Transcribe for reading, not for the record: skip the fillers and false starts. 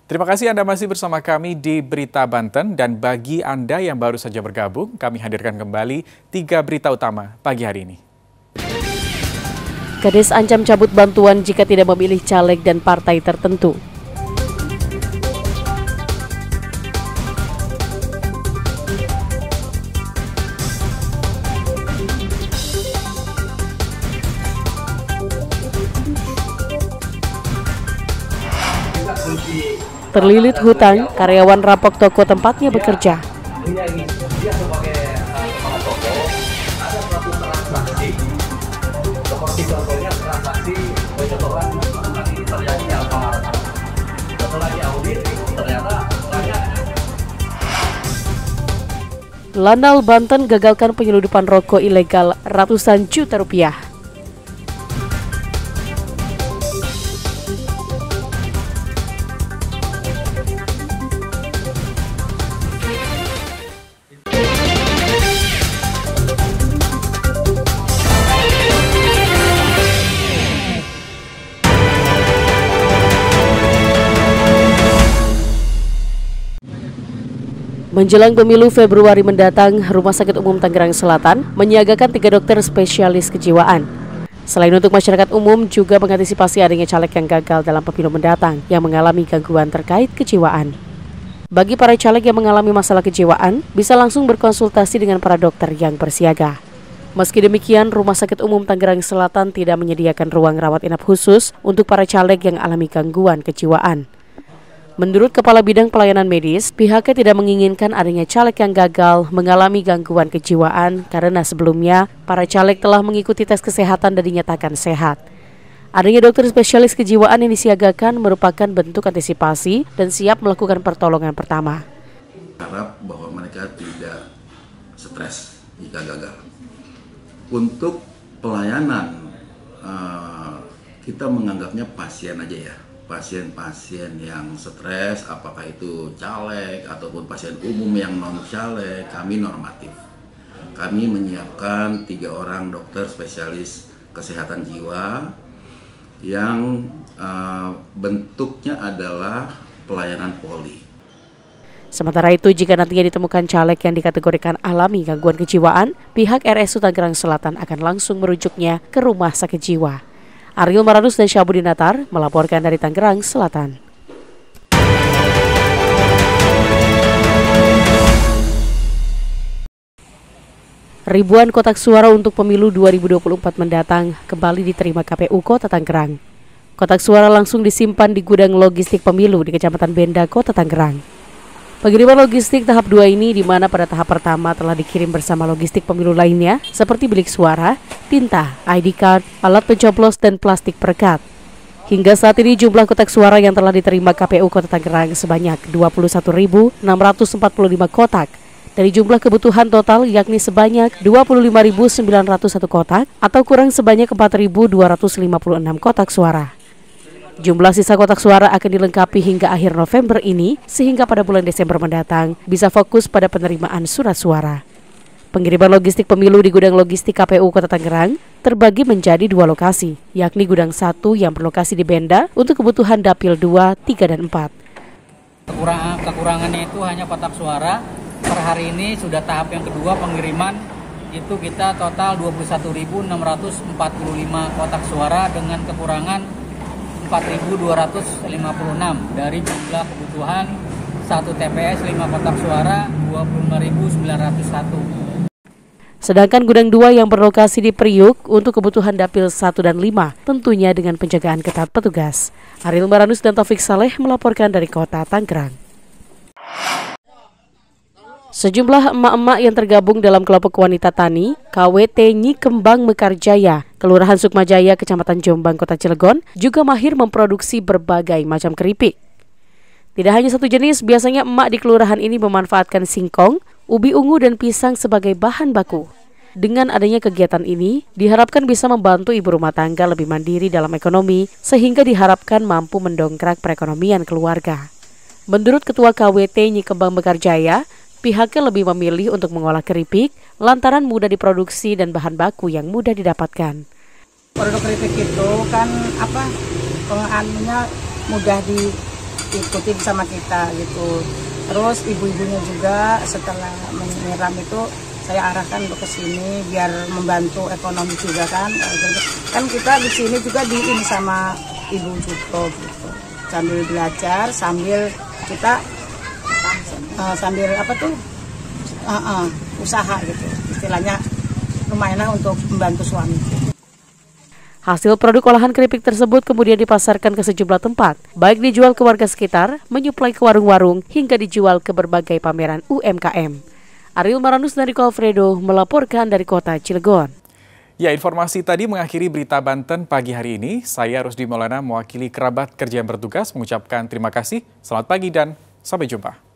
Terima kasih Anda masih bersama kami di Berita Banten, dan bagi Anda yang baru saja bergabung, kami hadirkan kembali 3 berita utama pagi hari ini. Kades ancam cabut bantuan jika tidak memilih caleg dan partai tertentu. Terlilit hutang, karyawan rampok toko tempatnya bekerja. Lanal, Banten gagalkan penyeludupan rokok ilegal ratusan juta rupiah. Menjelang pemilu Februari mendatang, Rumah Sakit Umum Tangerang Selatan menyiagakan 3 dokter spesialis kejiwaan. Selain untuk masyarakat umum, juga mengantisipasi adanya caleg yang gagal dalam pemilu mendatang yang mengalami gangguan terkait kejiwaan. Bagi para caleg yang mengalami masalah kejiwaan, bisa langsung berkonsultasi dengan para dokter yang bersiaga. Meski demikian, Rumah Sakit Umum Tangerang Selatan tidak menyediakan ruang rawat inap khusus untuk para caleg yang alami gangguan kejiwaan. Menurut Kepala Bidang Pelayanan Medis, pihaknya tidak menginginkan adanya caleg yang gagal mengalami gangguan kejiwaan karena sebelumnya para caleg telah mengikuti tes kesehatan dan dinyatakan sehat. Adanya dokter spesialis kejiwaan yang disiagakan merupakan bentuk antisipasi dan siap melakukan pertolongan pertama. Harap bahwa mereka tidak stres jika gagal. Untuk pelayanan, kita menganggapnya pasien aja ya. Pasien-pasien yang stres, apakah itu caleg ataupun pasien umum yang non-caleg, kami normatif. Kami menyiapkan 3 orang dokter spesialis kesehatan jiwa yang bentuknya adalah pelayanan poli. Sementara itu, jika nantinya ditemukan caleg yang dikategorikan alami gangguan kejiwaan, pihak RSU Tangerang Selatan akan langsung merujuknya ke rumah sakit jiwa. Ariel Maranus dan Syabudinatar melaporkan dari Tangerang Selatan. Ribuan kotak suara untuk pemilu 2024 mendatang kembali diterima KPU Kota Tangerang. Kotak suara langsung disimpan di gudang logistik pemilu di Kecamatan Benda, Kota Tangerang. Pengiriman logistik tahap 2 ini di mana pada tahap pertama telah dikirim bersama logistik pemilu lainnya seperti bilik suara, tinta, ID card, alat pencoblos, dan plastik perekat. Hingga saat ini jumlah kotak suara yang telah diterima KPU Kota Tangerang sebanyak 21.645 kotak. Dari jumlah kebutuhan total yakni sebanyak 25.901 kotak atau kurang sebanyak 4.256 kotak suara. Jumlah sisa kotak suara akan dilengkapi hingga akhir November ini, sehingga pada bulan Desember mendatang bisa fokus pada penerimaan surat suara. Pengiriman logistik pemilu di gudang logistik KPU Kota Tangerang terbagi menjadi 2 lokasi, yakni gudang 1 yang berlokasi di Benda untuk kebutuhan Dapil 2, 3, dan 4. Kekurangannya itu hanya kotak suara. Per hari ini sudah tahap yang kedua pengiriman, itu kita total 21.645 kotak suara dengan kekurangan 4.256 dari jumlah kebutuhan 1 TPS 5 kotak suara 25.901. Sedangkan gudang 2 yang berlokasi di Priuk untuk kebutuhan Dapil 1 dan 5 tentunya dengan penjagaan ketat petugas. Ariel Maranus dan Taufik Saleh melaporkan dari Kota Tangerang. Sejumlah emak-emak yang tergabung dalam kelompok wanita tani KWT Nyi Kembang Mekarjaya, Kelurahan Sukmajaya, Kecamatan Jombang, Kota Cilegon, juga mahir memproduksi berbagai macam keripik. Tidak hanya satu jenis, biasanya emak di kelurahan ini memanfaatkan singkong, ubi ungu, dan pisang sebagai bahan baku. Dengan adanya kegiatan ini, diharapkan bisa membantu ibu rumah tangga lebih mandiri dalam ekonomi, sehingga diharapkan mampu mendongkrak perekonomian keluarga. Menurut Ketua KWT Nyi Kembang Mekarjaya, pihaknya lebih memilih untuk mengolah keripik lantaran mudah diproduksi dan bahan baku yang mudah didapatkan. Produk keripik itu kan mudah ikutin sama kita gitu. Terus ibu-ibunya juga setelah menyiram itu saya arahkan untuk ke sini biar membantu ekonomi juga kan. Kan kita di sini juga ini sama ibu juga gitu. Sambil belajar, sambil kita sambil usaha gitu. Istilahnya lumayan untuk membantu suami. Hasil produk olahan keripik tersebut kemudian dipasarkan ke sejumlah tempat, baik dijual ke warga sekitar, menyuplai ke warung-warung, hingga dijual ke berbagai pameran UMKM. Ariel Maranus dan Rico Alfredo melaporkan dari kota Cilegon. Ya, informasi tadi mengakhiri berita Banten pagi hari ini. Saya Rusdi Maulana mewakili kerabat kerja yang bertugas mengucapkan terima kasih, selamat pagi dan sampai jumpa.